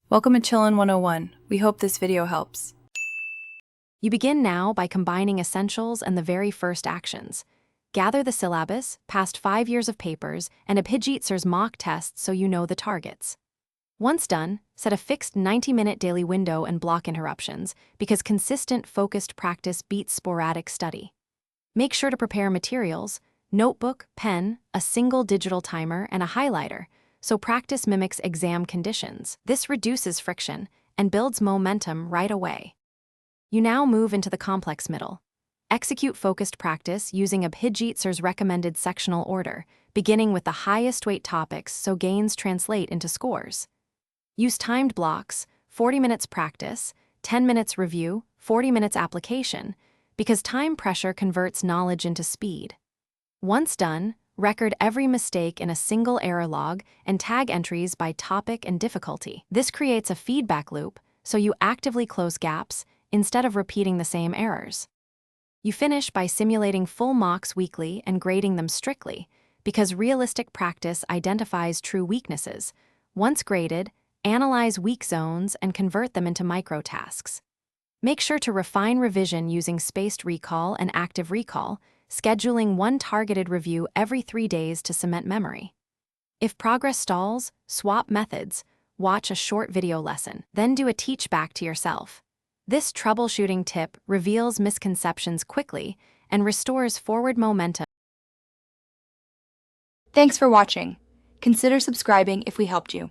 Welcome to Chillin' 101. We hope this video helps. You begin now by combining essentials and the very first actions. Gather the syllabus, past 5 years of papers, and Abhijeet Sir's mock tests so you know the targets. Once done, set a fixed 90-minute daily window and block interruptions, because consistent, focused practice beats sporadic study. Make sure to prepare materials, notebook, pen, a single digital timer, and a highlighter, so practice mimics exam conditions. This reduces friction and builds momentum right away. You now move into the complex middle. Execute focused practice using Abhijeet Sir's recommended sectional order, beginning with the highest weight topics so gains translate into scores. Use timed blocks, 40 minutes practice, 10 minutes review, 40 minutes application, because time pressure converts knowledge into speed. Once done, record every mistake in a single error log and tag entries by topic and difficulty. This creates a feedback loop, so you actively close gaps instead of repeating the same errors. You finish by simulating full mocks weekly and grading them strictly, because realistic practice identifies true weaknesses. Once graded, analyze weak zones and convert them into micro-tasks. Make sure to refine revision using spaced recall and active recall, scheduling one targeted review every 3 days to cement memory. If progress stalls, swap methods, watch a short video lesson, then do a teach back to yourself. This troubleshooting tip reveals misconceptions quickly and restores forward momentum. Thanks for watching. Consider subscribing if we helped you.